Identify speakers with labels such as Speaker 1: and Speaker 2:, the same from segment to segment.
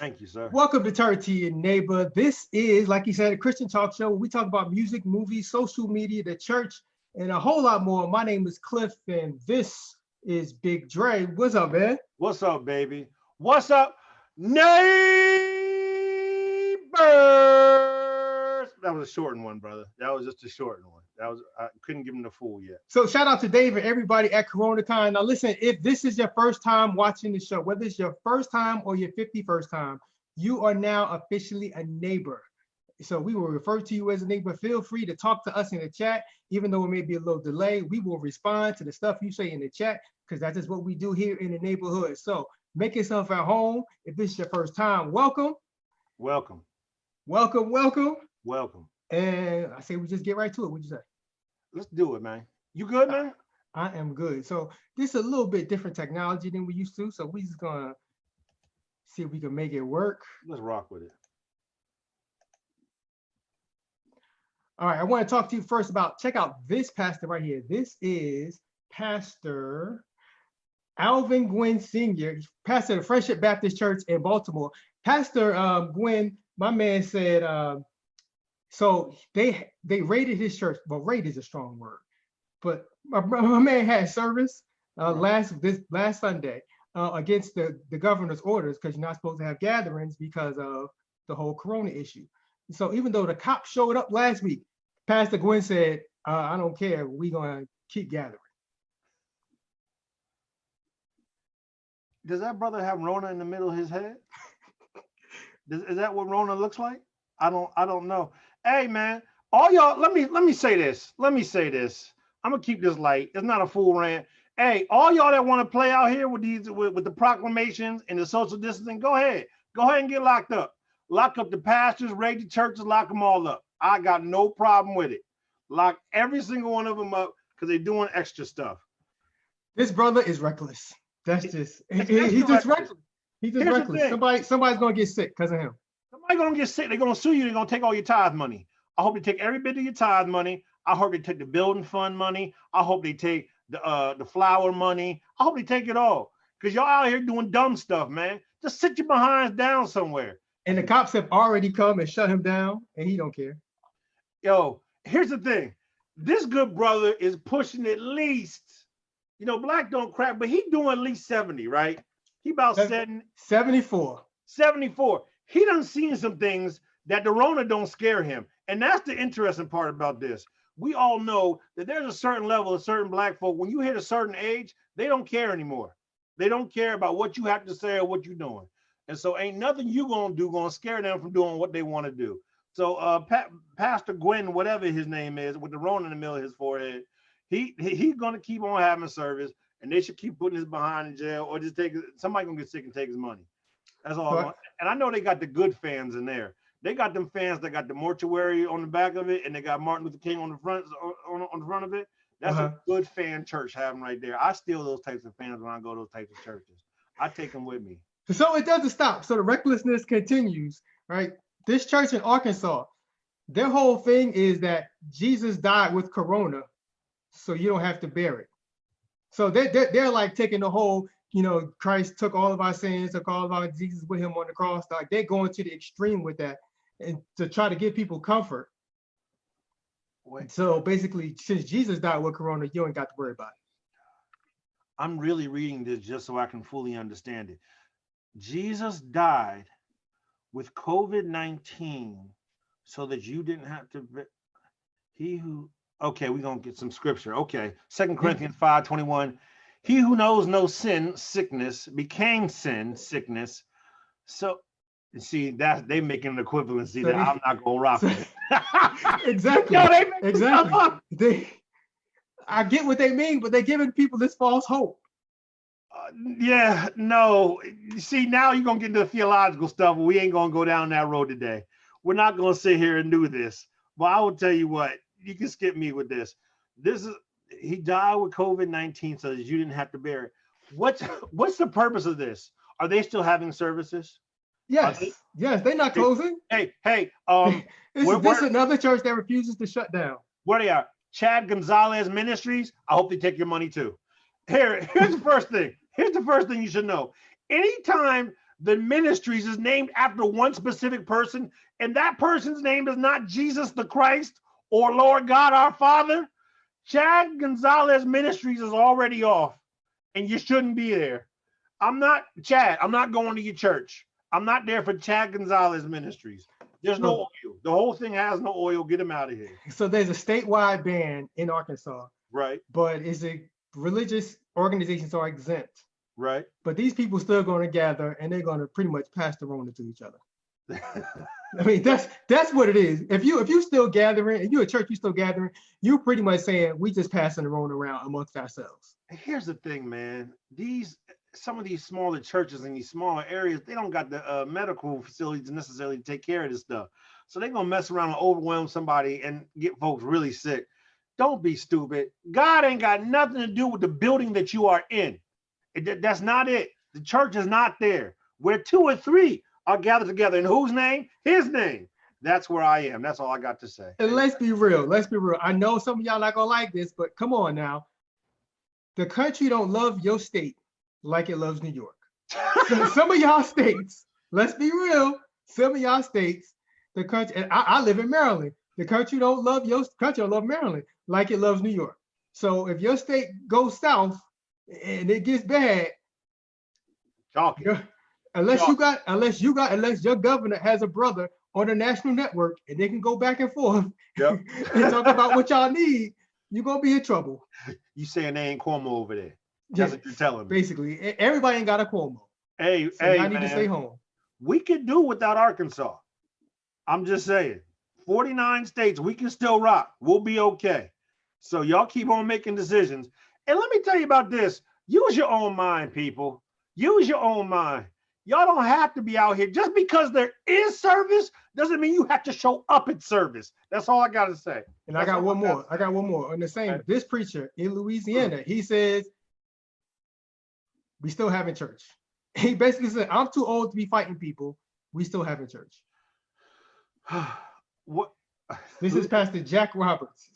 Speaker 1: Thank you, sir.
Speaker 2: Welcome to Turn to Your Neighbor. This is, like you said, a Christian talk show. We talk about music, movies, social media, the church, and a whole lot more. My name is Cliff, and this is Big Dre. What's up, man?
Speaker 1: What's up, baby? What's up, neighbors? That was a shortened one, brother. That was just a shortened one. I couldn't give him the full yet.
Speaker 2: So shout out to Dave and everybody at Coronacon. Now listen, if this is your first time watching the show, whether it's your first time or your 51st time, you are now officially a neighbor. So we will refer to you as a neighbor. Feel free to talk to us in the chat, even though it may be a little delay. We will respond to the stuff you say in the chat because that's just what we do here in the neighborhood. So make yourself at home. If this is your first time, welcome.
Speaker 1: Welcome.
Speaker 2: Welcome, welcome.
Speaker 1: Welcome.
Speaker 2: And I say we just get right to it. What'd you say?
Speaker 1: Let's do it, man. You good, man?
Speaker 2: I am good. So this is a little bit different technology than we used to. So we just gonna see if we can make it work.
Speaker 1: Let's rock with it.
Speaker 2: All right, I want to talk to you first about, check out this pastor right here. This is Pastor Alvin Gwynn Sr., pastor of the Friendship Baptist Church in Baltimore. Pastor Gwynn, my man said, so they raided his church. Well, raid is a strong word, but my man had service last Sunday against the governor's orders because you're not supposed to have gatherings because of the whole corona issue. So even though the cops showed up last week, Pastor Gwynn said, I don't care, we're gonna keep gathering.
Speaker 1: Does that brother have Rona in the middle of his head? Is that what Rona looks like? I don't know. Hey man, all y'all, let me say this. I'm gonna keep this light. It's not a full rant. Hey, all y'all that want to play out here with these with the proclamations and the social distancing, go ahead and get locked up. Lock up the pastors, raid the churches, lock them all up. I got no problem with it. Lock every single one of them up because they're doing extra stuff.
Speaker 2: This brother is reckless. That's just he's just reckless. He's just reckless. Somebody's gonna get sick because of him.
Speaker 1: Somebody's gonna get sick. They're gonna sue you. They're gonna take all your tithe money. I hope they take every bit of your tithe money. I hope they take the building fund money. I hope they take the flower money. I hope they take it all. Because y'all out here doing dumb stuff, man. Just sit your behinds down somewhere.
Speaker 2: And the cops have already come and shut him down, and he don't care.
Speaker 1: Yo, here's the thing. This good brother is pushing at least, black don't crack, but he doing at least 70, right? He about
Speaker 2: 74.
Speaker 1: 74. He done seen some things that the Rona don't scare him. And that's the interesting part about this. We all know that there's a certain level of certain black folk. When you hit a certain age, they don't care anymore. They don't care about what you have to say or what you're doing. And so ain't nothing you gonna do gonna scare them from doing what they want to do. So Pastor Gwynn, whatever his name is, with the Rona in the middle of his forehead, he's gonna keep on having service, and they should keep putting his behind in jail, or just somebody gonna get sick and take his money. That's all. And I know they got the good fans in there. They got them fans that got the mortuary on the back of it, and they got Martin Luther King on the front of it. That's a good fan church having right there. I steal those types of fans when I go to those types of churches. I take them with me.
Speaker 2: So it doesn't stop. So the recklessness continues, right? This church in Arkansas, their whole thing is that Jesus died with corona, so you don't have to bear it. So they're like taking the whole, Christ took all of our sins, took all of our diseases with him on the cross. Like they're going to the extreme with that, and to try to give people comfort. So basically, since Jesus died with corona, you ain't got to worry about it.
Speaker 1: I'm really reading this just so I can fully understand it. Jesus died with COVID-19 so that you didn't have to. Okay, we're going to get some scripture. Okay, 2 Corinthians 5:21. He who knows no sin, sickness, became sin, sickness. So, see, that they making an equivalency that I'm not going to rock with.
Speaker 2: Exactly. Exactly. I get what they mean, but they're giving people this false hope.
Speaker 1: No. See, now you're going to get into the theological stuff. We ain't going to go down that road today. We're not going to sit here and do this. But I will tell you what, you can skip me with this. He died with COVID-19 so that you didn't have to bear it. What's the purpose of this? Are they still having services?
Speaker 2: Yes, they're not closing.
Speaker 1: Hey.
Speaker 2: This is another church that refuses to shut down.
Speaker 1: Where they are? Chad Gonzalez Ministries. I hope they take your money too. Here's the first thing. Here's the first thing you should know. Anytime the ministries is named after one specific person, and that person's name is not Jesus the Christ or Lord God our Father, Chad Gonzalez Ministries is already off, and you shouldn't be there. I'm not Chad. I'm not going to your church. I'm not there for Chad Gonzalez Ministries. There's no oil. The whole thing has no oil. Get him out of here.
Speaker 2: So there's a statewide ban in Arkansas.
Speaker 1: Right.
Speaker 2: But religious organizations are exempt.
Speaker 1: Right.
Speaker 2: But these people still going to gather, and they're going to pretty much pass the Rona to each other. I mean, that's what it is. If you still gathering, and you're a church, you still gathering, you're pretty much saying we just passing the Rona around amongst ourselves.
Speaker 1: Here's the thing, man. Some of these smaller churches in these smaller areas, they don't got the medical facilities necessarily to take care of this stuff. So they're going to mess around and overwhelm somebody and get folks really sick. Don't be stupid. God ain't got nothing to do with the building that you are in. That's not it. The church is not there. Where 2 or 3 are gathered together. In whose name? His name. That's where I am. That's all I got to say.
Speaker 2: And let's be real. Let's be real. I know some of y'all not going to like this, but come on now. The country don't love your state like it loves New York. So some of y'all states, let's be real, some of y'all states, the country, and I live in Maryland, the country don't love Maryland like it loves New York. So if your state goes south and it gets bad, unless your governor has a brother on a national network and they can go back and forth and talk about what y'all need, you're gonna be in trouble.
Speaker 1: You saying they ain't Cuomo over there? That's what you're telling me.
Speaker 2: Basically, everybody ain't got a Cuomo.
Speaker 1: Hey,
Speaker 2: I need to stay home.
Speaker 1: We could do without Arkansas. I'm just saying, 49 states, we can still rock. We'll be okay. So y'all keep on making decisions. And let me tell you about this. Use your own mind, people. Use your own mind. Y'all don't have to be out here. Just because there is service doesn't mean you have to show up at service. That's all I got to say.
Speaker 2: And I got one more. On the same, this preacher in Louisiana, he says, we still having church. He basically said, I'm too old to be fighting people. We still having church.
Speaker 1: What?
Speaker 2: This is Pastor Jack Roberts.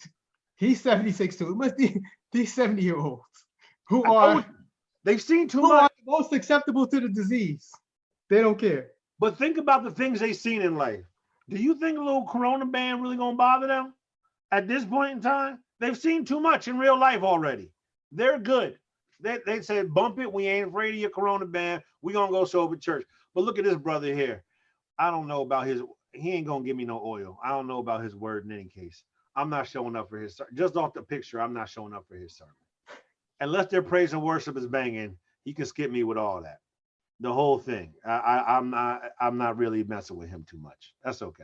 Speaker 2: He's 76 too. It must be these 70-year-olds who are
Speaker 1: they've seen too much.
Speaker 2: Are most acceptable to the disease. They don't care.
Speaker 1: But think about the things they've seen in life. Do you think a little Corona ban really gonna bother them at this point in time? They've seen too much in real life already. They're good. They said, bump it. We ain't afraid of your Corona ban. We gonna go show up at church. But look at this brother here. I don't know about he ain't gonna give me no oil. I don't know about his word in any case. I'm not showing up for his sermon. Just off the picture, I'm not showing up for his sermon. Unless their praise and worship is banging, he can skip me with all that. The whole thing. I'm not really messing with him too much. That's okay.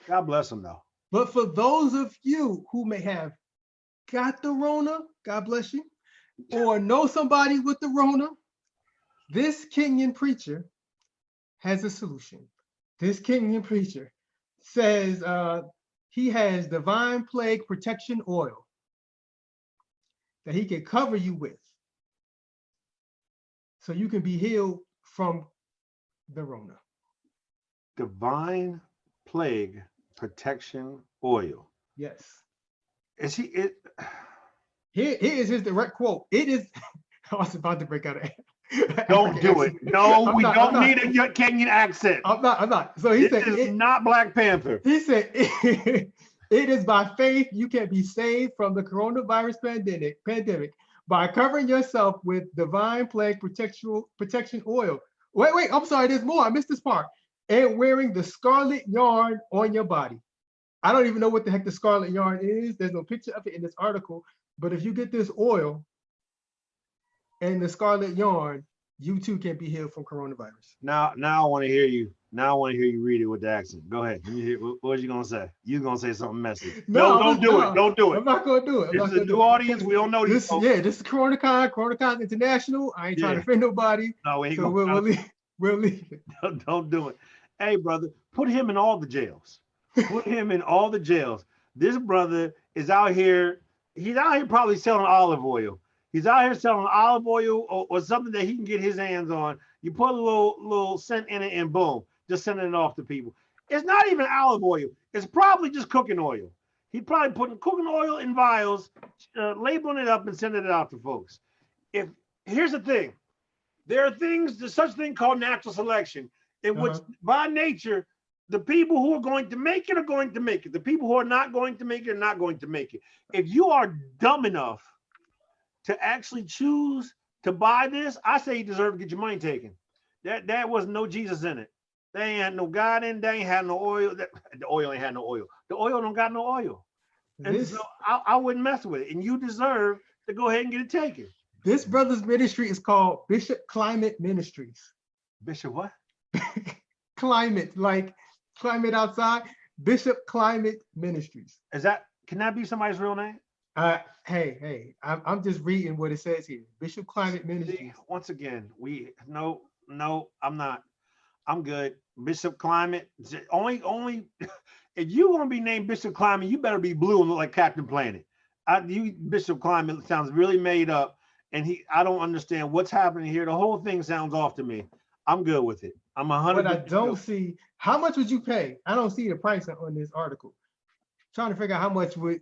Speaker 1: God bless him though.
Speaker 2: But for those of you who may have got the Rona, God bless you, or know somebody with the Rona, this Kenyan preacher has a solution. This Kenyan preacher says he has divine plague protection oil that he can cover you with so you can be healed from the Rona.
Speaker 1: Divine plague protection oil.
Speaker 2: Yes.
Speaker 1: Is he it?
Speaker 2: Here is his direct quote. It is, I was about to break out of
Speaker 1: Don't do it. No, we don't need a Kenyan accent.
Speaker 2: I'm not. So he said,
Speaker 1: this is not Black Panther.
Speaker 2: He said, it is by faith you can be saved from the coronavirus pandemic by covering yourself with divine plague protection oil. Wait, I'm sorry, there's more. I missed this part. And wearing the scarlet yarn on your body. I don't even know what the heck the scarlet yarn is. There's no picture of it in this article. But if you get this oil and the scarlet yarn, you too can be healed from coronavirus.
Speaker 1: Now I want to hear you. Now I want to hear you read it with the accent. Go ahead. Let me hear, what was you gonna say? You're gonna say something messy. No, don't do it. Don't do it.
Speaker 2: I'm not gonna do it.
Speaker 1: This is a new audience. We don't know these folks.
Speaker 2: Yeah, this is Coronacon International. I ain't trying to offend nobody.
Speaker 1: No, we ain't
Speaker 2: so we'll leave it.
Speaker 1: Don't do it. Hey, brother, put him in all the jails. Put him in all the jails. This brother is out here. He's out here probably selling olive oil. He's out here selling olive oil or something that he can get his hands on. You put a little scent in it and boom, just sending it off to people. It's not even olive oil. It's probably just cooking oil. He's probably putting cooking oil in vials, labeling it up and sending it out to folks. Here's the thing. There are things, there's such thing called natural selection, in which by nature, the people who are going to make it are going to make it. The people who are not going to make it are not going to make it. If you are dumb enough to actually choose to buy this, I say you deserve to get your money taken. That was no Jesus in it. They ain't had no God in. They ain't had no oil. The oil ain't had no oil. The oil don't got no oil. And so I wouldn't mess with it. And you deserve to go ahead and get it taken.
Speaker 2: This brother's ministry is called Bishop Climate Ministries.
Speaker 1: Bishop what?
Speaker 2: Climate, like climate outside. Bishop Climate Ministries.
Speaker 1: Can that be somebody's real name?
Speaker 2: Hey, I'm just reading what it says here. Bishop Climate Ministries.
Speaker 1: Once again, no, I'm not. I'm good. Bishop Climate. Only if you want to be named Bishop Climate, you better be blue and look like Captain Planet. Bishop Climate sounds really made up, and I don't understand what's happening here. The whole thing sounds off to me. I'm good with it. I'm 100%.
Speaker 2: But I don't see, how much would you pay? I don't see the price on this article. Trying to figure out how much would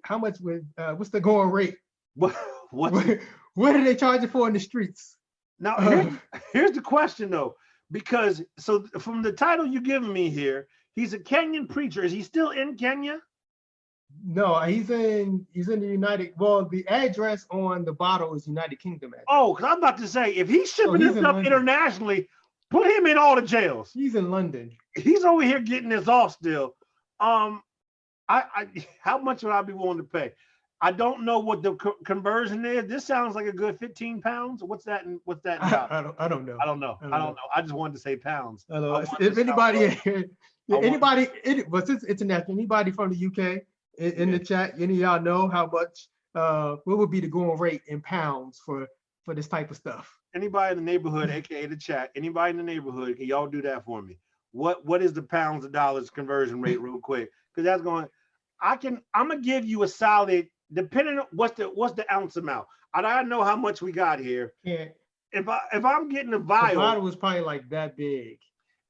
Speaker 2: what's the going rate? What are they charging for in the streets?
Speaker 1: Now here's the question though, because so from the title you're giving me here, he's a Kenyan preacher. Is he still in Kenya?
Speaker 2: No, he's in the United. Well, the address on the bottle is United Kingdom address.
Speaker 1: Oh, because I'm about to say if he's shipping this stuff internationally, put him in all the jails.
Speaker 2: He's in London.
Speaker 1: He's over here getting this off still. How much would I be willing to pay? I don't know what the conversion is. This sounds like a good 15 pounds. What's that?
Speaker 2: I don't know.
Speaker 1: I don't know. I just wanted to say pounds.
Speaker 2: I don't know. If anybody, since it's international, anybody from the UK in the chat, any of y'all know how much? What would be the going rate in pounds for this type of stuff? Anybody in the neighborhood, aka the chat, anybody in the neighborhood, can y'all do that for me? What is the pounds to dollars conversion rate, real quick? Because that's going. I'm gonna give you a solid, depending on what's the ounce amount. I don't know how much we got here. Yeah.
Speaker 1: If I'm getting a vial,
Speaker 2: the bottle was probably like that big.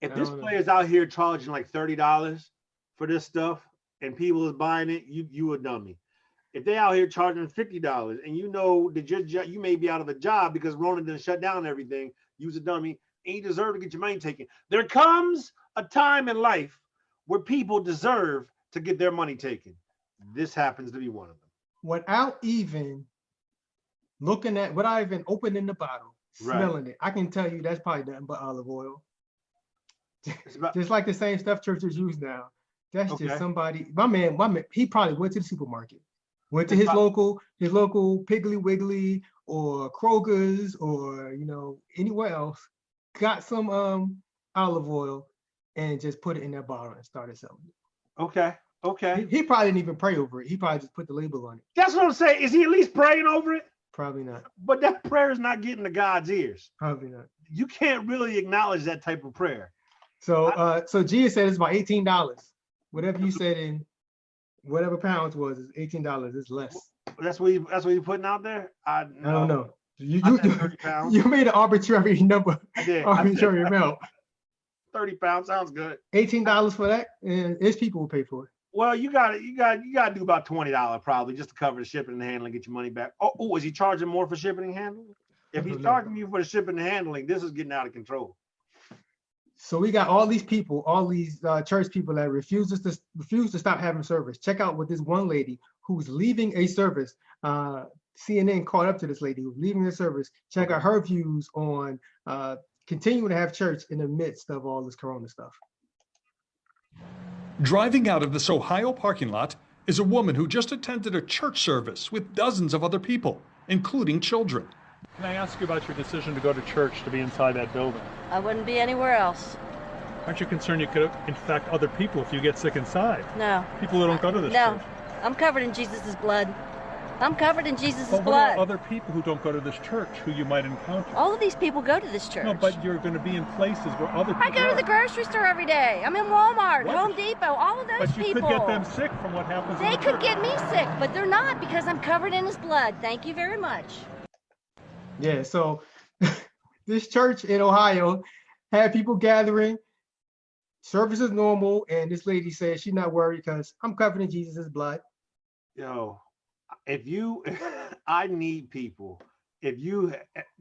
Speaker 1: If this player's out here charging like $30 for this stuff and people is buying it, you a dummy. If they out here charging $50 and you know that you may be out of a job because Rona didn't shut down everything, you's a dummy and you deserve to get your money taken. There comes a time in life where people deserve to get their money taken. This happens to be one of them. Without even opening the bottle, smelling it, I can tell you that's probably nothing but olive oil. Just like the same stuff churches use now. That's just somebody. My man, he probably went to the supermarket, went to his local Piggly Wiggly or Kroger's or anywhere else, got some olive oil and just put it in that bottle and started selling it. Okay. He probably didn't even pray over it. He probably just put the label on it. That's what I'm saying. Is he at least praying over it? Probably not. But that prayer is not getting to God's ears. Probably not. You can't really acknowledge that type of prayer. So Gia said it's about $18. Whatever you said in whatever pounds was is $18. It's less. That's what you putting out there? I don't know. You made an arbitrary number. I did. Arbitrary amount. 30 pounds sounds good. $18 for that, and there's people who pay for it. Well, you got to do about $20 probably just to cover the shipping and handling, get your money back. Oh, is he charging more for shipping and handling? If he's charging you for the shipping and handling, this is getting out of control. So we got all these people, all these church people that refuse to stop having service. Check out what this one lady who's leaving a service. CNN caught up to this lady who's leaving the service. Check out her views on continuing to have church in the midst of all this Corona stuff.
Speaker 3: Driving out of this Ohio parking lot is a woman who just attended a church service with dozens of other people, including children.
Speaker 4: Can I ask you about your decision to go to church, to be inside that building?
Speaker 5: I wouldn't be anywhere else.
Speaker 4: Aren't you concerned you could infect other people if you get sick inside?
Speaker 5: No.
Speaker 4: People who don't go to this church?
Speaker 5: No. I'm covered in Jesus' blood. I'm covered in Jesus' blood.
Speaker 4: What about other people who don't go to this church who you might encounter?
Speaker 5: All of these people go to this church.
Speaker 4: No, but you're going to be in places where other people
Speaker 5: I go to the grocery store every day. I'm in Walmart,
Speaker 4: what?
Speaker 5: Home Depot, all of those people.
Speaker 4: But you could get them sick from what happens.
Speaker 5: They could get me sick, but they're not because I'm covered in his blood. Thank you very much.
Speaker 2: Yeah, so this church in Ohio had people gathering. Service is normal, and this lady says she's not worried because I'm covered in Jesus' blood.
Speaker 1: Yo, I need people. If you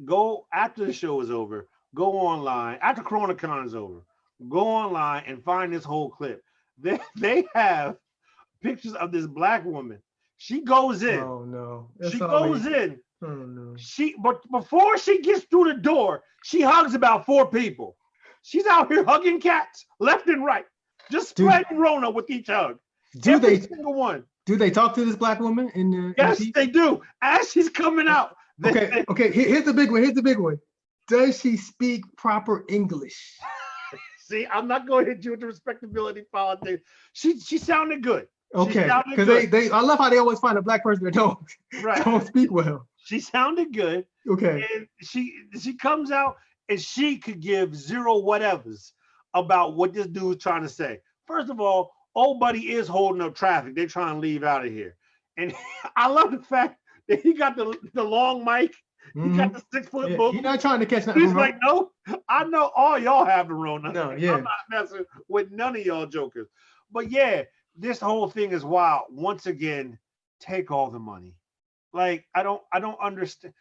Speaker 1: go after the show is over, go online after Coronacon is over. Go online and find this whole clip. They have pictures of this black woman. She goes in.
Speaker 2: Oh no.
Speaker 1: She goes in.
Speaker 2: Oh no.
Speaker 1: But before she gets through the door, she hugs about 4 people. She's out here hugging cats left and right, just spreading Rona with each hug. Every single one.
Speaker 2: Do they talk to this black woman in the?
Speaker 1: Yes, they do. As she's coming out.
Speaker 2: Okay. Here's the big one. Does she speak proper English?
Speaker 1: See, I'm not going to hit you with the respectability politics. She sounded good.
Speaker 2: Okay, because I love how they always find a black person that don't speak well.
Speaker 1: She sounded good.
Speaker 2: Okay.
Speaker 1: And she comes out and she could give 0 whatevers about what this dude's trying to say. First of all, old buddy is holding up traffic. They're trying to leave out of here. And I love the fact that he got the long mic. He got the 6-foot book.
Speaker 2: He's not trying to catch nothing.
Speaker 1: He's like, no, I know all y'all have the Rona.
Speaker 2: No, yeah.
Speaker 1: I'm not messing with none of y'all jokers. But yeah, this whole thing is wild. Once again, take all the money. Like, I don't understand.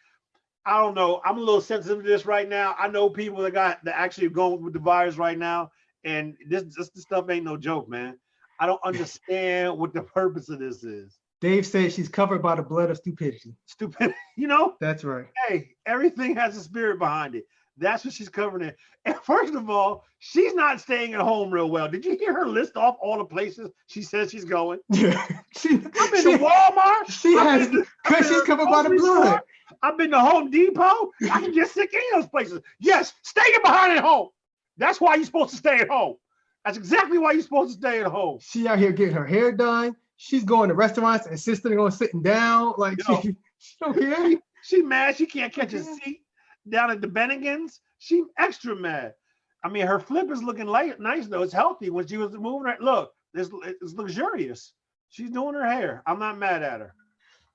Speaker 1: I don't know. I'm a little sensitive to this right now. I know people that actually going with the virus right now, and this stuff ain't no joke, man. I don't understand what the purpose of this is.
Speaker 2: Dave said she's covered by the blood of stupidity.
Speaker 1: Stupid, you know?
Speaker 2: That's right.
Speaker 1: Hey, everything has a spirit behind it. That's what she's covering it. And first of all, she's not staying at home real well. Did you hear her list off all the places she says she's going?
Speaker 2: Yeah.
Speaker 1: I've been to Walmart.
Speaker 2: Because she's covered by the blood.
Speaker 1: I've been to Home Depot. I can get sick any of those places. Yes, stay behind at home. That's why you're supposed to stay at home. That's exactly why you're supposed to stay at home.
Speaker 2: She out here getting her hair done. She's going to restaurants, insisting on sitting down. Like, she don't care.
Speaker 1: She mad. She can't catch a seat down at the Bennigan's. She extra mad. I mean, her flip is looking nice, though. It's healthy. When she was moving her, look, it's luxurious. She's doing her hair. I'm not mad at her.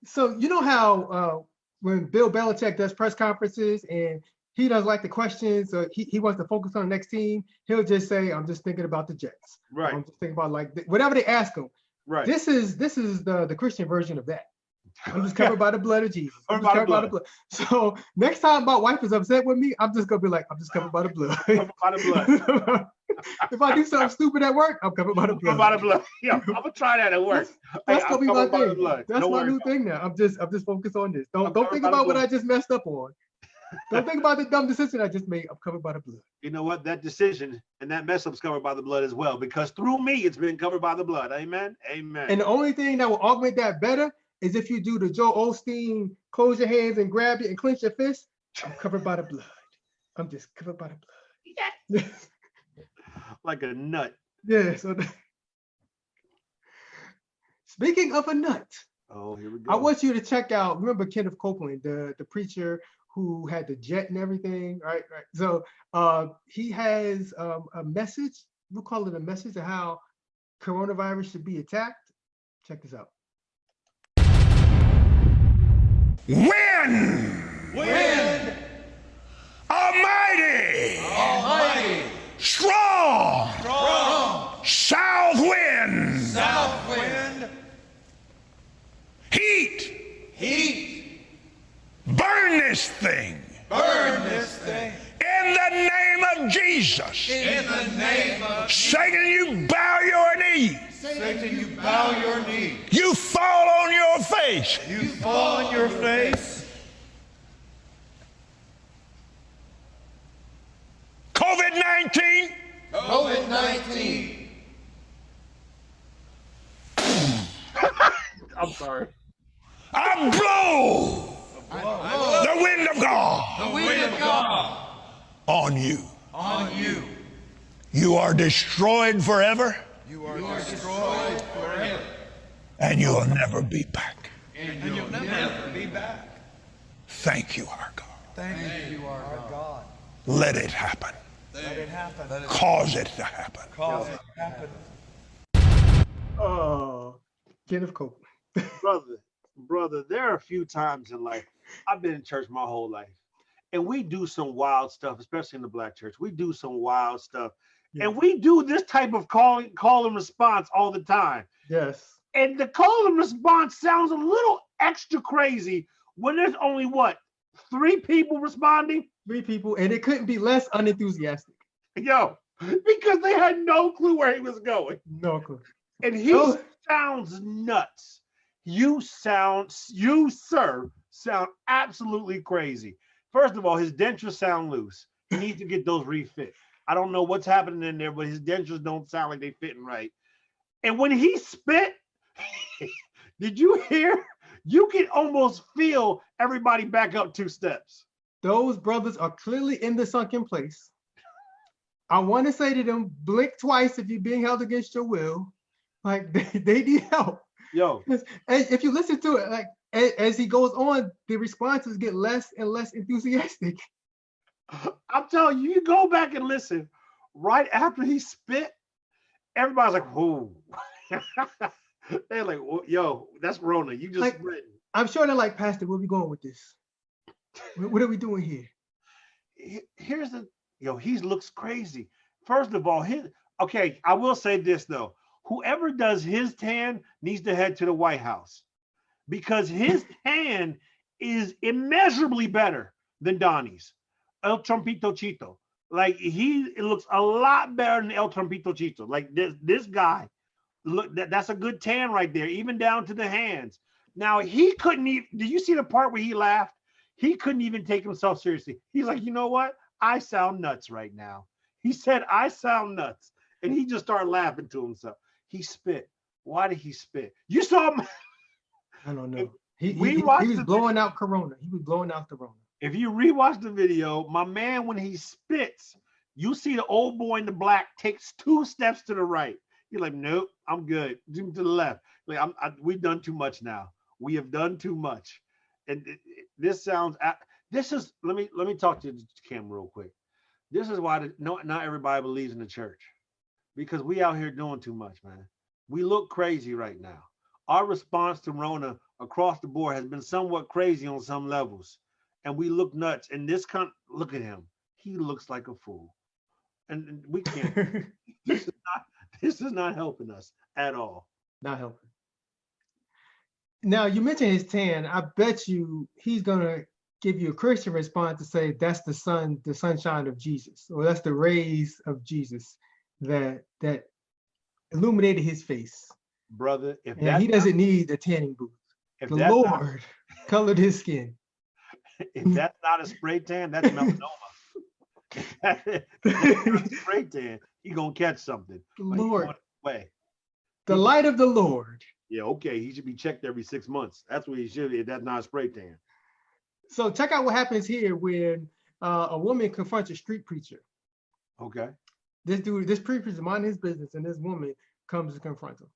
Speaker 2: So, you know how when Bill Belichick does press conferences and he doesn't like the questions, or he wants to focus on the next team, he'll just say, I'm just thinking about the Jets.
Speaker 1: Right.
Speaker 2: I'm just thinking about whatever they ask him.
Speaker 1: Right.
Speaker 2: This is the Christian version of that. I'm just covered by the blood of Jesus.
Speaker 1: I'm just covered by the blood.
Speaker 2: So next time my wife is upset with me, I'm just gonna be like, I'm just covered by the blood.
Speaker 1: Covered by the blood.
Speaker 2: If I do something stupid at work, I'm covered by the blood.
Speaker 1: Covered by the blood. Yeah, I'm gonna try that at work.
Speaker 2: That's gonna be my thing. That's my new thing now. I'm just focused on this. Don't think about what I just messed up on. Don't think about the dumb decision I just made. I'm covered by the blood.
Speaker 1: You know what? That decision and that mess up's covered by the blood as well, because through me, it's been covered by the blood. Amen. Amen.
Speaker 2: And the only thing that will augment that better is if you do the Joel Osteen, close your hands and grab it and clench your fist. I'm covered by the blood. I'm just covered by the blood.
Speaker 1: Yes. Like a nut.
Speaker 2: Yeah. So speaking of a nut.
Speaker 1: Oh, here we go.
Speaker 2: I want you to check out, remember Kenneth Copeland, the preacher who had the jet and everything, right? So he has a message, we'll call it a message of how coronavirus should be attacked. Check this out.
Speaker 6: Win! Almighty! Strong! South wind! Heat! Burn this thing! In the name of Jesus! Satan, you bow your knee! You fall on your face! COVID-19!
Speaker 1: I'm sorry.
Speaker 6: I blow the wind of God on you. You are destroyed forever. And you'll never be back. Thank you, our God. Let it happen. Cause it to happen.
Speaker 2: Oh, Kenneth Copeland.
Speaker 1: Brother, there are a few times in life, I've been in church my whole life, and we do some wild stuff, especially in the Black church. We do some wild stuff. Yeah. And we do this type of call and response all the time.
Speaker 2: Yes.
Speaker 1: And the call and response sounds a little extra crazy when there's only, 5 3 people responding.
Speaker 2: 3 people, and it couldn't be less unenthusiastic.
Speaker 1: Yo, because they had no clue where he was going.
Speaker 2: No clue.
Speaker 1: And he sounds nuts. You, sir, sound absolutely crazy. First of all, his dentures sound loose. He needs to get those refit. I don't know what's happening in there, but his dentures don't sound like they fitting right. And when he spit, did you hear? You can almost feel everybody back up 2 steps.
Speaker 2: Those brothers are clearly in the sunken place. I want to say to them, blink twice if you're being held against your will. Like they need help.
Speaker 1: Yo.
Speaker 2: And if you listen to it, like as he goes on, the responses get less and less enthusiastic.
Speaker 1: I'm telling you, you go back and listen. Right after he spit, everybody's like, whoa. They're like, yo, that's Rona. You just spitting.
Speaker 2: I'm sure they're like, Pastor, where are we going with this? What are we doing here?
Speaker 1: Here's he looks crazy. First of all, I will say this though. Whoever does his tan needs to head to the White House because his tan is immeasurably better than Donnie's. El Trumpito Chito. Like it looks a lot better than El Trumpito Chito. Like this guy, look, that's a good tan right there, even down to the hands. Now he couldn't even, did you see the part where he laughed? He couldn't even take himself seriously. He's like, you know what? I sound nuts right now. He said, I sound nuts. And he just started laughing to himself. He spit. Why did he spit? You saw him.
Speaker 2: I don't know. He was blowing out Corona. He was blowing out the Rona.
Speaker 1: If you rewatch the video, my man, when he spits, you see the old boy in the black takes 2 steps to the right. He's like, nope, I'm good. To the left. Like we've done too much now. We have done too much. And this sounds. This is. Let me talk to Kim real quick. This is why not everybody believes in the church, because we out here doing too much, man. We look crazy right now. Our response to Rona across the board has been somewhat crazy on some levels, and we look nuts. And look at him. He looks like a fool, and we can't. This is not helping us at all.
Speaker 2: Not helping. Now you mentioned his tan. I bet you he's gonna give you a Christian response to say that's the sunshine of Jesus, or that's the rays of Jesus that illuminated his face.
Speaker 1: Brother,
Speaker 2: he doesn't need a tanning booth. The Lord colored his skin.
Speaker 1: If that's not a spray tan, that's melanoma. If that's not a spray tan, he's gonna catch something.
Speaker 2: Lord. The light of the Lord.
Speaker 1: Yeah, okay. He should be checked every 6 months. That's what he should be. If that's not a spray tan.
Speaker 2: So check out what happens here when a woman confronts a street preacher.
Speaker 1: Okay.
Speaker 2: This preacher is minding his business, and this woman comes to confront him.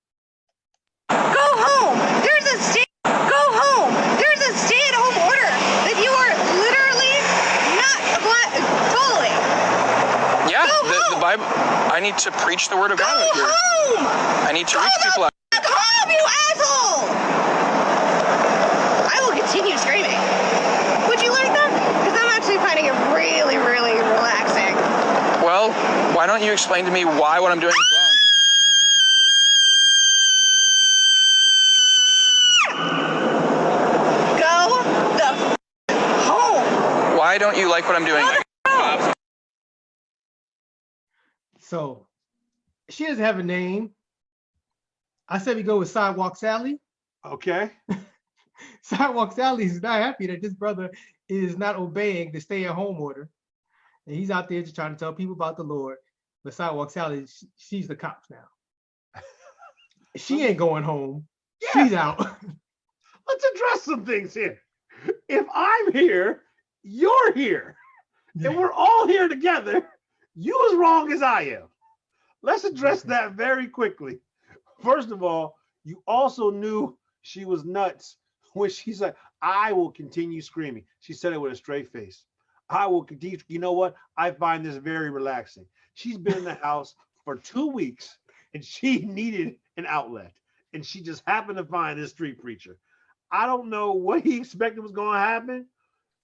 Speaker 7: Go home. There's a stay-at-home order that you are literally not following.
Speaker 8: Yeah, the Bible. I need to preach the word of God here.
Speaker 7: Go home.
Speaker 8: I need to reach people out.
Speaker 7: Home, you asshole! I will continue screaming. Would you like that? Because I'm actually finding it really, really relaxing.
Speaker 8: Well, why don't you explain to me why what I'm doing is
Speaker 7: wrong? Go the home.
Speaker 8: Why don't you like what I'm doing?
Speaker 2: So, she doesn't have a name. I said we go with Sidewalk Sally.
Speaker 1: Okay.
Speaker 2: Sidewalk Sally is not happy that this brother is not obeying the stay-at-home order. And he's out there just trying to tell people about the Lord. But Sidewalk Sally, she's the cops now. She ain't going home. Yeah. She's out.
Speaker 1: Let's address some things here. If I'm here, you're here. Yeah. And we're all here together. You as wrong as I am. Let's address that very quickly. First of all, you also knew she was nuts when she said, I will continue screaming. She said it with a straight face. I will continue. You know what? I find this very relaxing. She's been in the house for 2 weeks and she needed an outlet. And she just happened to find this street preacher. I don't know what he expected was going to happen.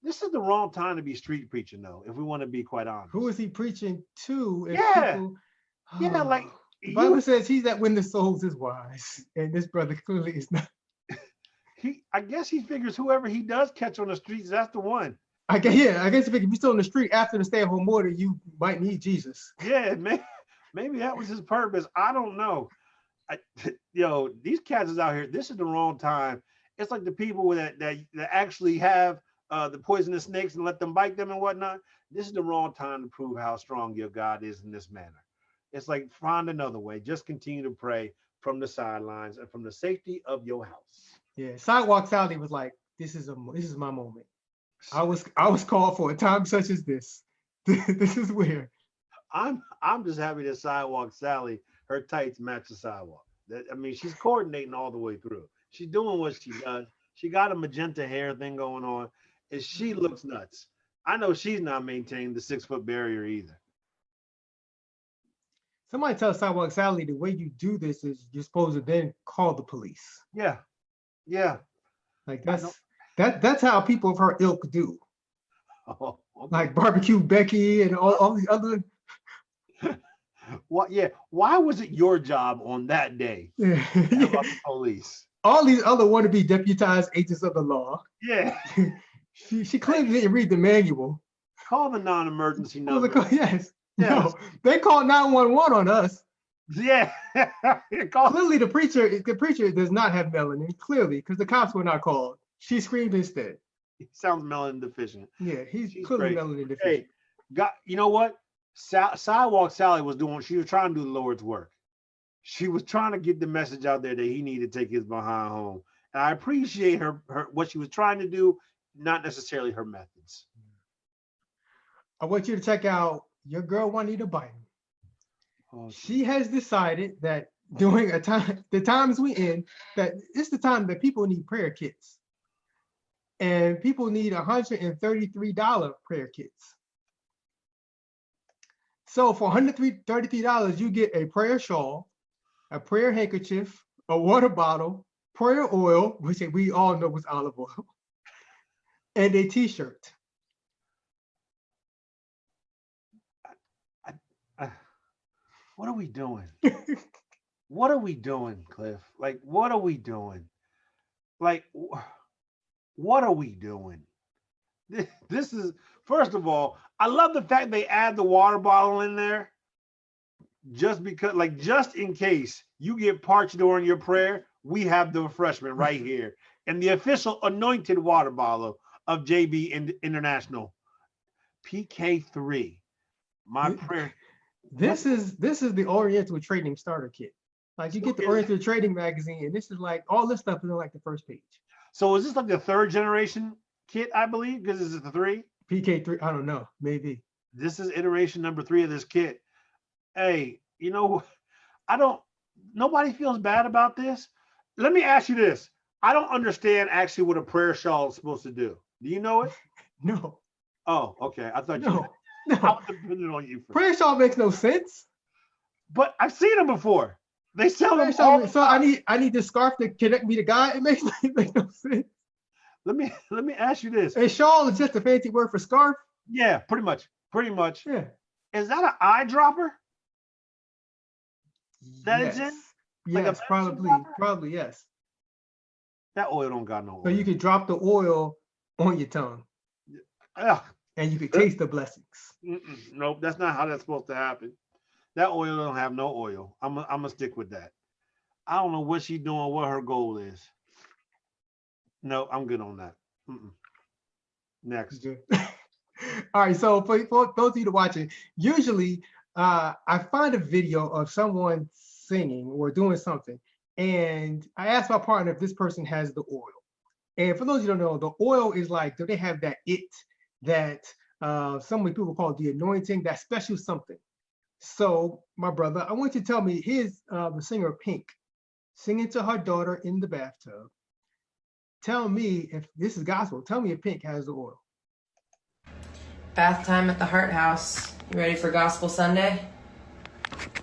Speaker 1: This is the wrong time to be street preaching, though, if we want to be quite honest.
Speaker 2: Who is he preaching to?
Speaker 1: Yeah. Yeah, like.
Speaker 2: The Bible says he's that when the souls is wise, and this brother clearly is not.
Speaker 1: I guess he figures whoever he does catch on the streets, that's the one.
Speaker 2: I guess if you're still in the street after the stay-at-home order, you might need Jesus.
Speaker 1: Yeah, maybe that was his purpose. I don't know. These cats is out here. This is the wrong time. It's like the people that actually have the poisonous snakes and let them bite them and whatnot. This is the wrong time to prove how strong your God is in this manner. It's like, find another way. Just continue to pray from the sidelines and from the safety of your house.
Speaker 2: Yeah, Sidewalk Sally was like, this is my moment. I was called for a time such as this. This is weird.
Speaker 1: I'm just happy that Sidewalk Sally, her tights match the sidewalk. She's coordinating all the way through. She's doing what she does. She got a magenta hair thing going on, and she looks nuts. I know she's not maintaining the 6-foot barrier either.
Speaker 2: Somebody tell Sidewalk Sally the way you do this is you're supposed to then call the police.
Speaker 1: Yeah.
Speaker 2: Like that's how people of her ilk do.
Speaker 1: Oh, okay.
Speaker 2: Like Barbecue Becky and all these other.
Speaker 1: What? Yeah. Why was it your job on that day?
Speaker 2: Yeah.
Speaker 1: About the police.
Speaker 2: All these other wannabe deputized agents of the law.
Speaker 1: Yeah.
Speaker 2: She clearly didn't read the manual.
Speaker 1: Call the non-emergency number.
Speaker 2: Yes. No, they called 911 on us.
Speaker 1: Yeah.
Speaker 2: Clearly, the preacher does not have melanin. Clearly, because the cops were not called. She screamed instead.
Speaker 1: He sounds melanin deficient.
Speaker 2: Yeah, she's clearly melanin deficient.
Speaker 1: Hey, you know what? Sidewalk Sally she was trying to do the Lord's work. She was trying to get the message out there that he needed to take his behind home. And I appreciate her what she was trying to do, not necessarily her methods.
Speaker 2: I want you to check out your girl Juanita Biden.
Speaker 1: Oh,
Speaker 2: she has decided that during the times we in, that it's the time that people need prayer kits. And people need $133 prayer kits. So for $133, you get a prayer shawl, a prayer handkerchief, a water bottle, prayer oil, which we all know was olive oil, and a t-shirt.
Speaker 1: What are we doing? What are we doing, Cliff? Like, what are we doing? Like, what are we doing? This is, first of all, I love the fact they add the water bottle in there just because, like, just in case you get parched during your prayer, we have the refreshment right here. And the official anointed water bottle of JB International, PK3. My prayer.
Speaker 2: This is the Oriental Trading Starter Kit. Like, you get the Oriental Trading magazine, and this is like, all this stuff is on like the first page. So
Speaker 1: is this like the 3rd generation kit, I believe? Because this is the 3?
Speaker 2: PK3, I don't know, maybe.
Speaker 1: This is iteration number 3 of this kit. Hey, nobody feels bad about this. Let me ask you this. I don't understand actually what a prayer shawl is supposed to do. Do you know it?
Speaker 2: No.
Speaker 1: Oh, okay. I thought
Speaker 2: No.
Speaker 1: I was depending on you.
Speaker 2: Prayer shawl makes no sense.
Speaker 1: But I've seen them before. They sell them
Speaker 2: all. So I need this scarf to connect me to God. It makes no sense.
Speaker 1: Let me ask you this.
Speaker 2: A shawl is just a fancy word for scarf.
Speaker 1: Yeah, pretty much.
Speaker 2: Yeah.
Speaker 1: Is that an eyedropper?
Speaker 2: Yes.
Speaker 1: Is it?
Speaker 2: Yes, probably yes.
Speaker 1: That oil don't got no oil.
Speaker 2: So you could drop the oil on your tongue.
Speaker 1: Yeah.
Speaker 2: And you could taste the blessings.
Speaker 1: Nope, that's not how that's supposed to happen. That oil don't have no oil. I'm gonna stick with that. I don't know what she's doing, what her goal is. No, I'm good on that. Next.
Speaker 2: All right, so for those of you to watch it, usually I find a video of someone singing or doing something, and I ask my partner if this person has the oil. And for those of you who don't know, the oil is like, do they have that that some people call the anointing, that special something. So my brother, I want you to tell me, here's the singer Pink singing to her daughter in the bathtub. Tell me if this is gospel. Tell me if Pink has the oil.
Speaker 9: Bath time at the Heart House. You ready for Gospel Sunday?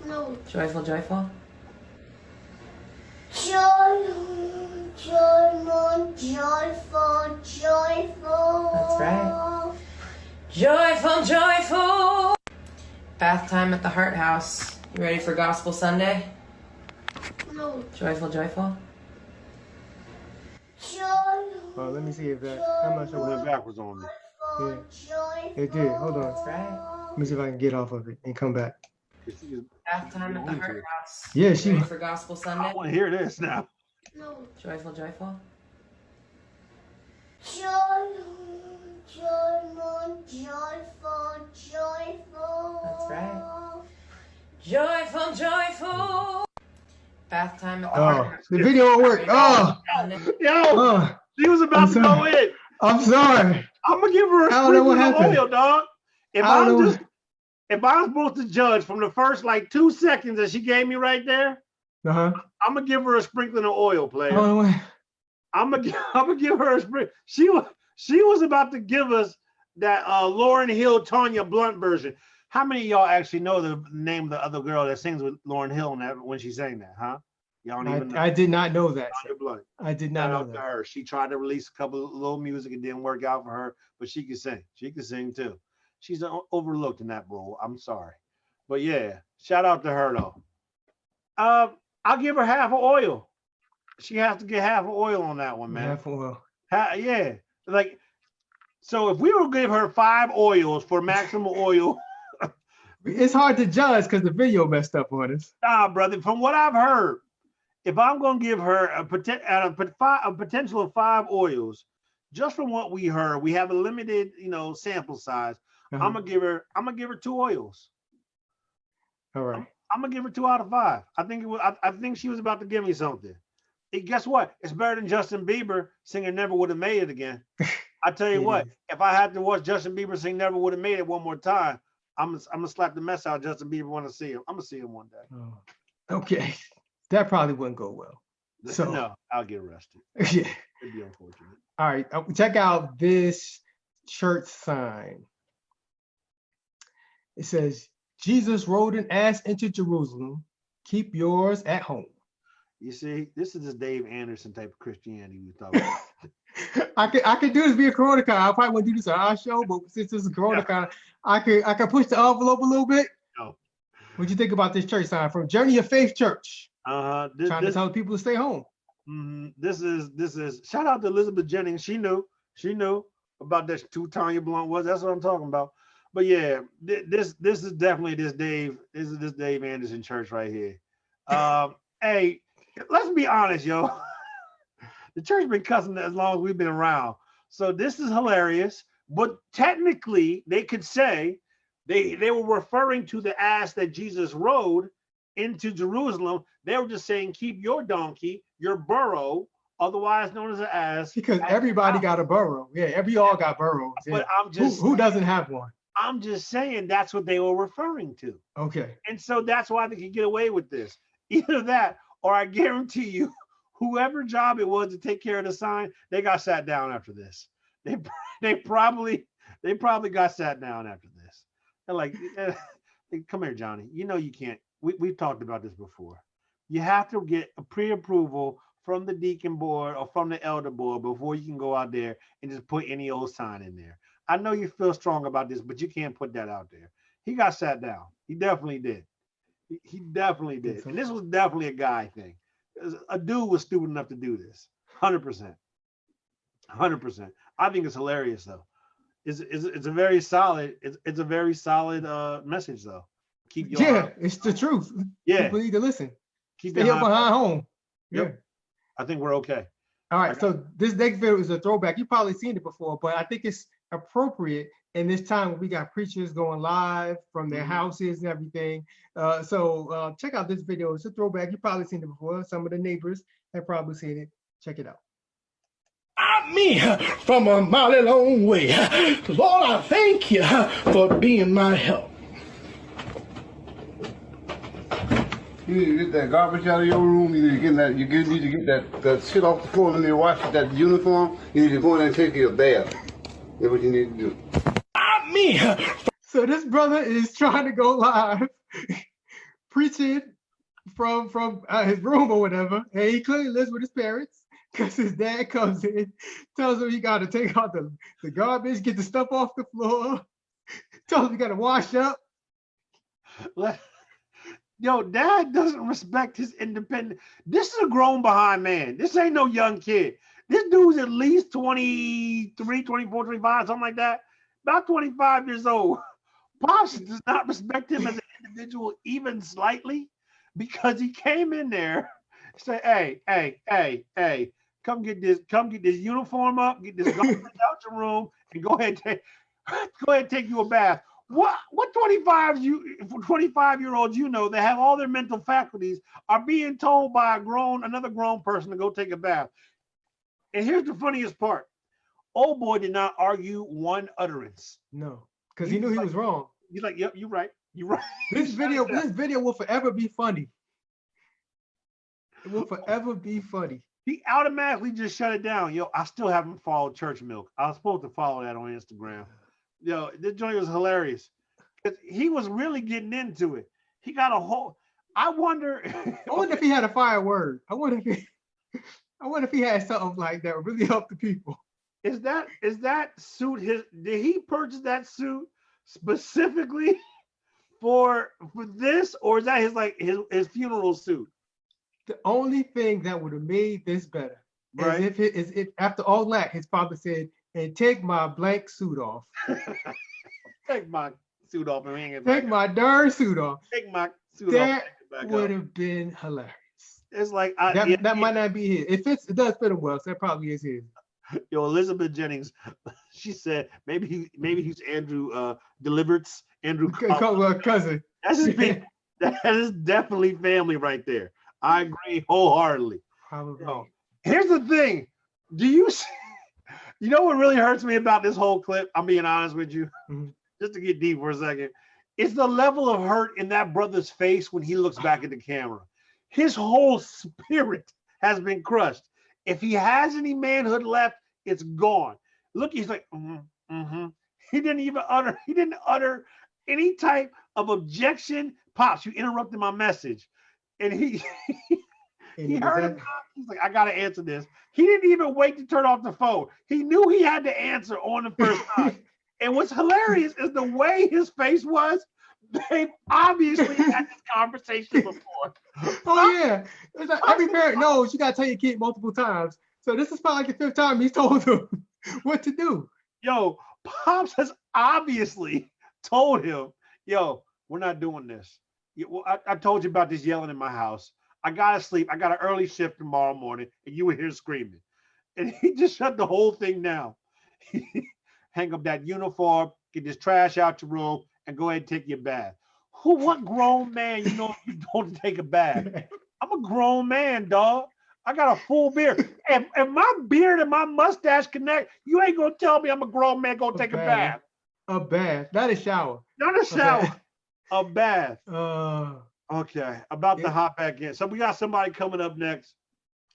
Speaker 10: No.
Speaker 9: Joyful, joyful?
Speaker 10: Joyful, joyful, joyful.
Speaker 9: That's right. Joyful, joyful. Bath time at the Heart House. You ready for Gospel Sunday?
Speaker 10: No.
Speaker 9: Joyful, joyful?
Speaker 2: Well, let me see if that, I'm not sure.
Speaker 1: Went backwards on me.
Speaker 2: It did. Hold on.
Speaker 9: That's right.
Speaker 2: Let me see if I can get off of it and come back.
Speaker 9: Bath time at the Heart House.
Speaker 2: Yeah, she
Speaker 9: ready for Gospel Sunday.
Speaker 1: I want to hear this now.
Speaker 10: No.
Speaker 9: Joyful, joyful.
Speaker 10: Joyful.
Speaker 9: That's right. Joyful, joyful. Bath time at the
Speaker 2: Oh,
Speaker 9: Heart House.
Speaker 2: the video won't work. Oh,
Speaker 1: Yo, she was about to go in.
Speaker 2: I'm sorry.
Speaker 1: I'm gonna give her a
Speaker 2: I don't know what
Speaker 1: sprinkle of
Speaker 2: happened.
Speaker 1: oil, dog. If
Speaker 2: I don't know.
Speaker 1: if I'm supposed to judge from the first like 2 seconds that she gave me right there,
Speaker 2: Uh-huh.
Speaker 1: I'm gonna give her a sprinkling of oil, player.
Speaker 2: Oh,
Speaker 1: I'm gonna give her a sprinkle. She was about to give us that Lauryn Hill, Tanya Blunt version. How many of y'all actually know the name of the other girl that sings with Lauryn Hill when she sang that? Huh? Y'all don't even know.
Speaker 2: I did not know that.
Speaker 1: Tanya Blunt.
Speaker 2: I did not
Speaker 1: Shout
Speaker 2: know
Speaker 1: out to
Speaker 2: that.
Speaker 1: her. She tried to release a couple of little music. It didn't work out for her, but she can sing. She can sing too. She's overlooked in that role. I'm sorry. But yeah, shout out to her though. I'll give her half of oil. She has to get half of oil on that one, man.
Speaker 2: Half oil.
Speaker 1: Yeah. Like, so if we were to give her 5 oils for maximum oil.
Speaker 2: It's hard to judge because the video messed up on us.
Speaker 1: Nah, brother. From what I've heard, if I'm going to give her a potential of 5 oils, just from what we heard, we have a limited, sample size.
Speaker 2: Uh-huh.
Speaker 1: I'm gonna give her 2 oils.
Speaker 2: All right.
Speaker 1: I'm gonna give her 2 out of 5. I think she was about to give me something. Hey, guess what? It's better than Justin Bieber singing "Never Would Have Made It Again." I tell you what, if I had to watch Justin Bieber sing "Never Would Have Made It" one more time, I'm gonna slap the mess out of Justin Bieber. Want to see him? I'm gonna see him one day.
Speaker 2: Oh. Okay, that probably wouldn't go well. So
Speaker 1: no, I'll get arrested.
Speaker 2: Yeah,
Speaker 1: it'd be unfortunate.
Speaker 2: All right, check out this church sign. It says, "Jesus rode an ass into Jerusalem. Keep yours at home."
Speaker 1: You see, this is this Dave Anderson type of Christianity we talking about.
Speaker 2: I could do this via Coronacon. I probably wouldn't do this on our show, but since this is Coronacon, I could push the envelope a little bit.
Speaker 1: No.
Speaker 2: What'd you think about this church sign from Journey of Faith Church?
Speaker 1: Trying
Speaker 2: to tell people to stay home.
Speaker 1: This is shout out to Elizabeth Jennings. She knew about that who Tanya Blunt was. That's what I'm talking about. But yeah, this is definitely this Dave Anderson church right here. Hey, let's be honest, yo. The church been cussing as long as we've been around. So this is hilarious. But technically, they could say they were referring to the ass that Jesus rode into Jerusalem. They were just saying, keep your donkey, your burro, otherwise known as an ass.
Speaker 2: Because everybody got a burro. Yeah, all got burros. Yeah.
Speaker 1: But I'm just
Speaker 2: who doesn't have one?
Speaker 1: I'm just saying that's what they were referring to.
Speaker 2: Okay.
Speaker 1: And so that's why they could get away with this. Either that, or I guarantee you, whoever job it was to take care of the sign, they got sat down after this. They probably got sat down after this. They're like, come here, Johnny. You know you can't. We've talked about this before. You have to get a pre-approval from the deacon board or from the elder board before you can go out there and just put any old sign in there. I know you feel strong about this, but you can't put that out there. He got sat down. He definitely did. He definitely did. And this was definitely a guy thing. A dude was stupid enough to do this. 100%. 100%. I think it's hilarious though. It's a very solid. It's a very solid message though. Keep your eye.
Speaker 2: It's the truth.
Speaker 1: Yeah,
Speaker 2: people need to listen.
Speaker 1: Keep
Speaker 2: Stay up behind home.
Speaker 1: Yep.
Speaker 2: Yeah.
Speaker 1: I think we're okay.
Speaker 2: All right. So this next video is a throwback. You've probably seen it before, but I think it's appropriate in this time when we got preachers going live from their houses and everything. So check out this video. It's a throwback. You've probably seen it before. Some of the neighbors have probably seen it. Check it out.
Speaker 11: Me from a mighty long way. Lord, I thank you for being my help. You need to get that garbage out of your room. You need to get that shit off the floor. And then wash that uniform. You need to go in and take your bath. That's what you need to do.
Speaker 2: Me. So this brother is trying to go live, preaching from his room or whatever, and he clearly lives with his parents because his dad comes in, tells him he got to take out the garbage, get the stuff off the floor, tells him he got to wash up.
Speaker 1: Yo, dad doesn't respect his independence. This is a grown behind man. This ain't no young kid. This dude's at least 23, 24, 25, something like that. about 25 years old. Pops does not respect him as an individual even slightly because he came in there, say, hey, come get this uniform up, get this garbage out your room, and go ahead and take you a bath. What 25-year-olds you know that have all their mental faculties are being told by another grown person to go take a bath? And here's the funniest part. Old boy did not argue one utterance.
Speaker 2: No, because he knew he was wrong.
Speaker 1: He's like, yep, you're right. You're right.
Speaker 2: This video will forever be funny. It will forever be funny.
Speaker 1: He automatically just shut it down. Yo, I still haven't followed Church Milk. I was supposed to follow that on Instagram. Yo, this joint was hilarious. Because he was really getting into it. He got a whole, I wonder
Speaker 2: if he had a fire word. I wonder if he had something like that really help the people.
Speaker 1: Is that suit did he purchase that suit specifically for this, or is that his funeral suit?
Speaker 2: The only thing that would have made this better is if after all that his father said, and take my blank suit off.
Speaker 1: Take my suit off and hang it
Speaker 2: back. Take my darn suit off.
Speaker 1: Take my suit off.
Speaker 2: That would have been hilarious.
Speaker 1: It's like
Speaker 2: that might not be his. It does fit him well, so that probably is his.
Speaker 1: Yo, Elizabeth Jennings, she said maybe he's Andrew Deliverance, Andrew
Speaker 2: cousin.
Speaker 1: That is definitely family right there. I agree wholeheartedly.
Speaker 2: Probably.
Speaker 1: Yo, here's the thing. Do you see? You know what really hurts me about this whole clip? I'm being honest with you. Mm-hmm. Just to get deep for a second. It's the level of hurt in that brother's face when he looks back at the camera. His whole spirit has been crushed. If he has any manhood left, it's gone. Look, he's like, He didn't utter any type of objection. Pops, you interrupted my message. And he heard him. He's like, I gotta answer this. He didn't even wait to turn off the phone. He knew he had to answer on the first time. And what's hilarious is the way his face was. They obviously had this conversation before.
Speaker 2: Oh yeah, it's like every parent knows you gotta tell your kid multiple times. So this is probably like the 5th time he's told him what to do.
Speaker 1: Yo, Pops has obviously told him, yo, we're not doing this. I told you about this yelling in my house. I gotta sleep. I got an early shift tomorrow morning, and you were here screaming. And he just shut the whole thing down. Hang up that uniform, get this trash out your room, and go ahead and take your bath. What grown man you don't take a bath? I'm a grown man, dog. I got a full beard. If my beard and my mustache connect, you ain't gonna tell me I'm a grown man gonna take a bath.
Speaker 2: A bath, not a shower.
Speaker 1: Not a shower. A bath. Okay, about to hop back in. So we got somebody coming up next.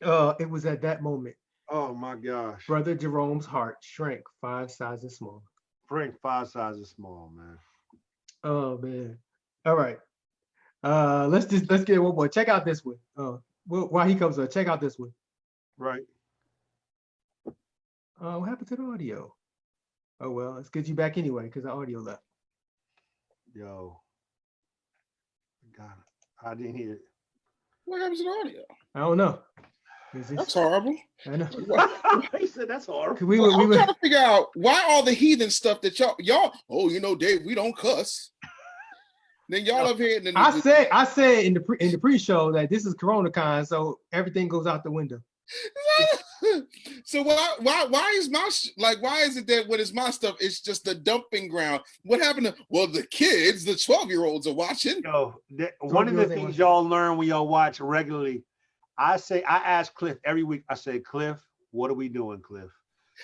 Speaker 2: It was at that moment.
Speaker 1: Oh my gosh.
Speaker 2: Brother Jerome's heart shrank 5 sizes small.
Speaker 1: Shrank 5 sizes small, man.
Speaker 2: Oh man. All right. Let's get one more. Check out this one. While he comes up, check out this one.
Speaker 1: Right.
Speaker 2: What happened to the audio? Oh well, let's get you back anyway because the audio left.
Speaker 1: Yo. God, I didn't hear it.
Speaker 12: What happens to the audio?
Speaker 2: I don't know.
Speaker 12: That's horrible.
Speaker 2: I know.
Speaker 1: He said that's horrible.
Speaker 12: I'm trying to figure out why all the heathen stuff that y'all. Oh, Dave, we don't cuss. Then y'all up here.
Speaker 2: I said in the pre-show that this is Coronacon, so everything goes out the window.
Speaker 12: So why is why is it that when it's my stuff, it's just the dumping ground? What happened to the kids, the 12-year-olds are watching?
Speaker 1: Yo, one of the things y'all learn when y'all watch regularly, I ask Cliff every week, I say, Cliff, what are we doing, Cliff?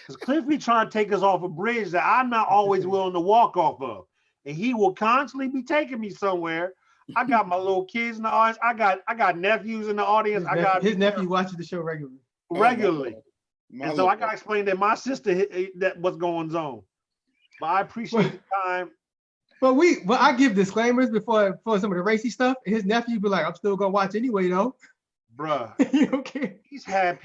Speaker 1: Because Cliff be trying to take us off a bridge that I'm not always willing to walk off of. And he will constantly be taking me somewhere. I got my little kids in the audience. I got nephews in the audience.
Speaker 2: His nephew watches the show regularly.
Speaker 1: And so I gotta explain that my sister that what's going on. But I appreciate the time.
Speaker 2: But I give disclaimers before some of the racy stuff. His nephew be like, I'm still gonna watch anyway though.
Speaker 1: Bruh.
Speaker 2: Okay.
Speaker 1: He's had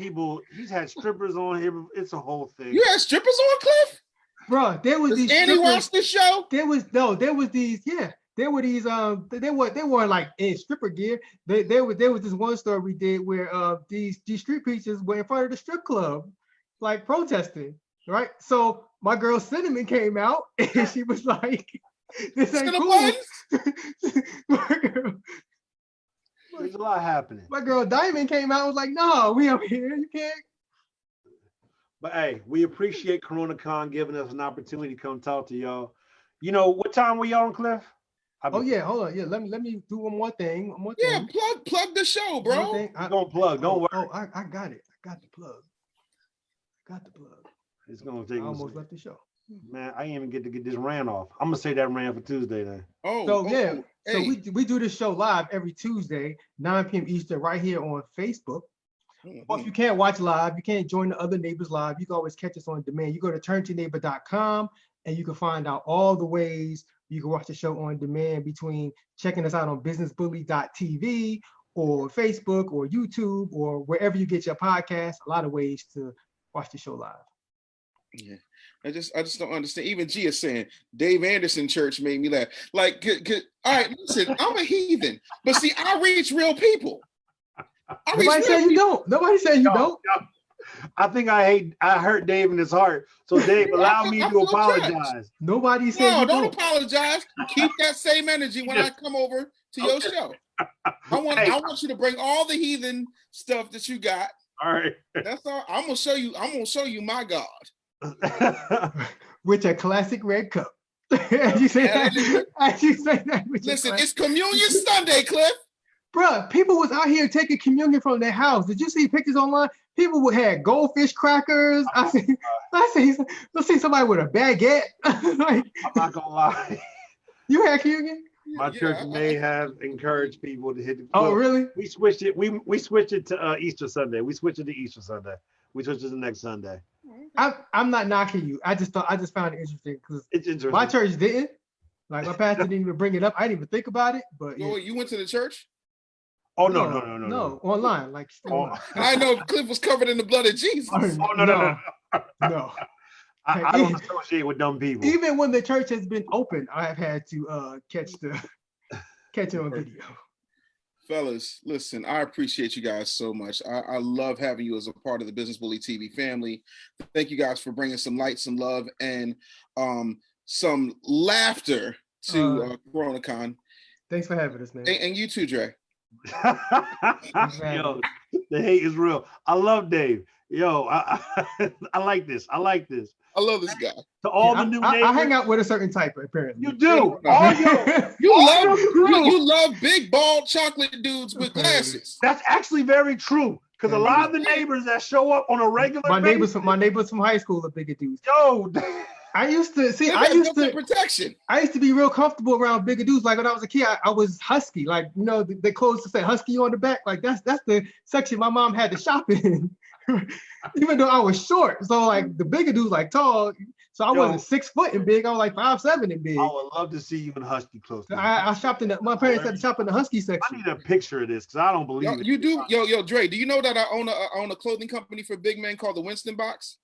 Speaker 1: strippers on here. It's a whole thing.
Speaker 12: You had strippers on, Cliff?
Speaker 2: Bro, there was these.
Speaker 12: Andy watched the show?
Speaker 2: There was these, yeah. There were these they weren't like in stripper gear. There was this one story we did where these street preachers were in front of the strip club, like protesting. right? So my girl Cinnamon came out and she was like, "This ain't
Speaker 12: Cinnamon?
Speaker 2: cool." my girl,
Speaker 1: There's a lot happening.
Speaker 2: my girl Diamond came out and was like, "No, we up here. You can't."
Speaker 1: But hey, we appreciate Coronacon giving us an opportunity to come talk to y'all. You know, what time we on, Cliff?
Speaker 2: Oh yeah, hold on. Yeah, let me do one more thing. One more
Speaker 12: Yeah,
Speaker 2: thing.
Speaker 12: plug the show, bro.
Speaker 1: Don't plug. Don't worry.
Speaker 2: Oh, I got it. I got the plug.
Speaker 1: It's gonna take.
Speaker 2: I almost left the show.
Speaker 1: Man, I ain't even get to get this rant off. I'm gonna say that rant for Tuesday then.
Speaker 2: So we do this show live every Tuesday, 9 p.m. Eastern, right here on Facebook. Or if you can't watch live, you can't join the other neighbors live, you can always catch us on demand. You go to turntoneighbor.com and you can find out all the ways you can watch the show on demand between checking us out on businessbully.tv or Facebook or YouTube or wherever you get your podcast. A lot of ways to watch the show live.
Speaker 12: Yeah, I just don't understand. Even G is saying Dave Anderson Church made me laugh. Like, all right, listen, I'm a heathen, but see, I reach real people.
Speaker 2: Nobody said you don't. Nobody said you don't.
Speaker 1: I think I hurt Dave in his heart. So Dave, allow me to apologize.
Speaker 2: Nobody said
Speaker 12: no,
Speaker 2: you
Speaker 12: don't apologize. Keep that same energy when I come over to your show. I want you to bring all the heathen stuff that you got.
Speaker 1: All right.
Speaker 12: That's all. I'm gonna show you my God.
Speaker 2: With a classic red cup. As you say that.
Speaker 12: Listen, it's Communion Sunday, Cliff.
Speaker 2: Bruh, people was out here taking communion from their house. Did you see pictures online? People had goldfish crackers. I see somebody with a baguette. Like,
Speaker 1: I'm not gonna lie.
Speaker 2: You had communion?
Speaker 1: My church may have encouraged people to hit the.
Speaker 2: Oh, really?
Speaker 1: We switched it. We switched it to Easter Sunday. We switched it to Easter Sunday. We switched it to next Sunday.
Speaker 2: I'm not knocking you. I just found it interesting because
Speaker 1: it's interesting.
Speaker 2: My church didn't. Like my pastor didn't even bring it up. I didn't even think about it. But
Speaker 12: yeah. You went to the church?
Speaker 1: Oh no!
Speaker 2: Online, like online.
Speaker 12: I know Cliff was covered in the blood of Jesus.
Speaker 2: No.
Speaker 1: I don't associate with dumb people.
Speaker 2: Even when the church has been open, I have had to catch it on video.
Speaker 12: Fellas, listen, I appreciate you guys so much. I love having you as a part of the Business Bully TV family. Thank you guys for bringing some light, some love, and some laughter to Coronacon.
Speaker 2: Thanks for having us, man.
Speaker 12: And you too, Dre.
Speaker 1: Yo, the hate is real. I love Dave. Yo, I like this. I like this.
Speaker 12: I love this guy.
Speaker 1: To all the new neighbors.
Speaker 2: I hang out with a certain type, apparently.
Speaker 1: You do.
Speaker 12: You love big bald chocolate dudes with glasses.
Speaker 1: That's actually very true. Because a lot of the neighbors that show up on a regular basis.
Speaker 2: My neighbors from high school are bigger dudes.
Speaker 1: Yo,
Speaker 2: I used to
Speaker 12: protection.
Speaker 2: I used to be real comfortable around bigger dudes. Like when I was a kid, I was husky. Like, you know, the clothes to say husky on the back. Like that's the section my mom had to shop in. Even though I was short. So like the bigger dudes like tall. So I wasn't 6 foot and big. I was like 5'7" and big.
Speaker 1: I would love to see you in husky clothes.
Speaker 2: I shopped in my parents had to shop in the husky section.
Speaker 1: I need a picture of this because I don't believe it.
Speaker 12: You do, yo, Dre. Do you know that I own a clothing company for big men called the Winston Box?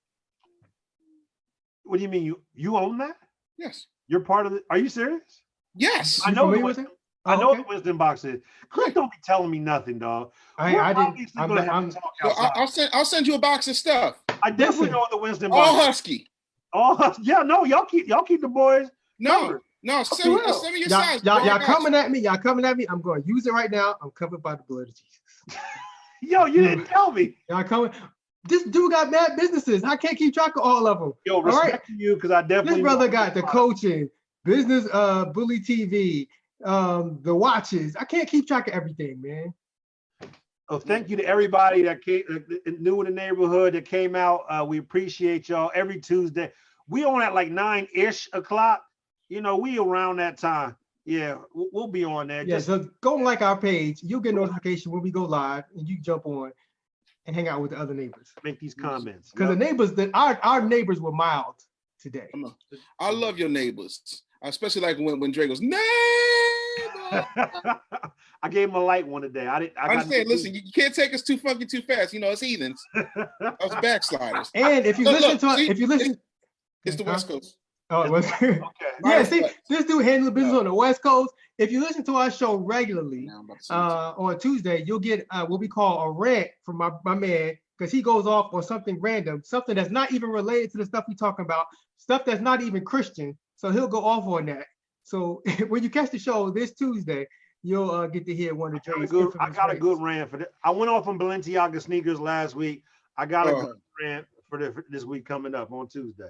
Speaker 1: What do you mean you own that?
Speaker 12: Yes.
Speaker 1: You're part of it. Are you serious?
Speaker 12: Yes.
Speaker 1: I know the Winston Box is. Cliff don't be telling me nothing, dog.
Speaker 12: I'll send you a box of stuff.
Speaker 1: I definitely know the Winston Box.
Speaker 12: All husky.
Speaker 1: Yeah, no, y'all keep the boys.
Speaker 12: No, send me your size.
Speaker 2: Y'all coming at me. I'm going to use it right now. I'm covered by the blood of Jesus.
Speaker 1: Yo, you didn't tell me.
Speaker 2: Y'all coming. This dude got mad businesses. I can't keep track of all of them.
Speaker 1: Yo, respect to you because I definitely.
Speaker 2: This brother got the coaching, business, bully TV, the watches. I can't keep track of everything, man.
Speaker 1: Oh, thank you to everybody that came, new in the neighborhood that came out. We appreciate y'all. Every Tuesday, we on at like 9-ish o'clock. You know, we around that time. Yeah, we'll be on there.
Speaker 2: Yeah, so go like our page. You'll get notification when we go live, and you jump on and hang out with the other neighbors.
Speaker 1: Make these comments.
Speaker 2: Because the neighbors, our neighbors were mild today.
Speaker 12: I love your neighbors. I especially like when Dre goes, neighbor.
Speaker 1: I gave him a light one today. I
Speaker 12: understand. Listen, you can't take us too funky too fast. You know, it's heathens. Us backsliders.
Speaker 2: And if you listen,
Speaker 12: it's the West Coast.
Speaker 2: Oh, it was okay. Yeah, see, this dude handles business on the West Coast. If you listen to our show regularly on Tuesday, you'll get what we call a rant from my man because he goes off on something random, something that's not even related to the stuff we're talking about, stuff that's not even Christian. So he'll go off on that. So when you catch the show this Tuesday, you'll get to hear one of Dre's.
Speaker 1: I got a good rant for this. I went off on Balenciaga sneakers last week. I got a good rant for this week coming up on Tuesday.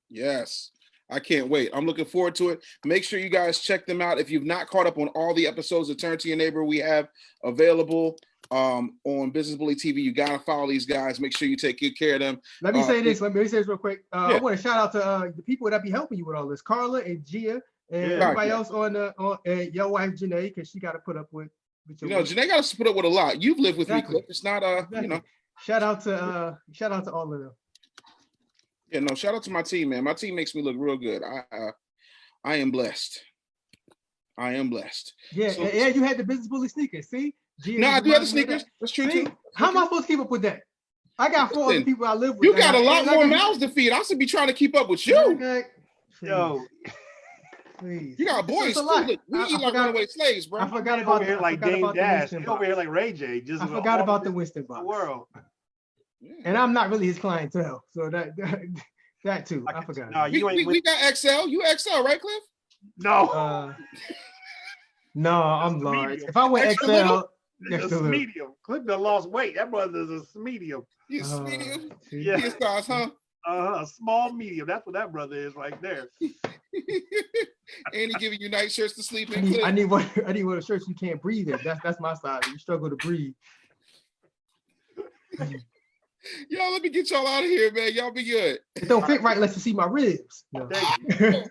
Speaker 12: Yes. I can't wait. I'm looking forward to it. Make sure you guys check them out. If you've not caught up on all the episodes of Turn to Your Neighbor we have available on Business Bully TV, you got to follow these guys. Make sure you take good care of them.
Speaker 2: Let me say this. Let me say this real quick. I want to shout out to the people that be helping you with all this. Carla and Gia and everybody else on your wife, Janae, because she got to put up with your wife.
Speaker 12: Janae got to put up with a lot. You've lived with me, Cliff. It's not,
Speaker 2: Shout out to all of them.
Speaker 12: Yeah, no, shout out to my team, man. My team makes me look real good. I am blessed. I am blessed.
Speaker 2: Yeah, so, yeah, you had the Business Bully sneakers. See?
Speaker 12: No, I do have the sneakers. That's true, too.
Speaker 2: How am I supposed to keep up with that? I got 4 other people I live with.
Speaker 12: You got a lot more mouths to feed. I should be trying to keep up with you.
Speaker 2: Okay.
Speaker 1: Yo.
Speaker 2: Please.
Speaker 12: You got boys. We eat like runaway slaves, bro.
Speaker 2: I forgot about
Speaker 1: here like Dame Dash. You over here like Ray J.
Speaker 2: I forgot about the Winston box.
Speaker 1: The world.
Speaker 2: And I'm not really his clientele, so that too. I forgot.
Speaker 12: No, we got XL. You XL, right, Cliff?
Speaker 1: No.
Speaker 2: No, I'm large. If I went XL,
Speaker 1: it's a medium. Cliff done lost weight. That brother is a medium.
Speaker 12: He's medium.
Speaker 1: Yeah.
Speaker 12: His size, huh?
Speaker 1: A small medium. That's what that brother is right there.
Speaker 12: And he giving you nice shirts to sleep in.
Speaker 2: I need one of shirts you can't breathe in. That's my size. You struggle to breathe.
Speaker 12: Y'all, let me get y'all out of here, man. Y'all be good.
Speaker 2: It don't fit right unless you see my ribs. No.
Speaker 1: Thank you.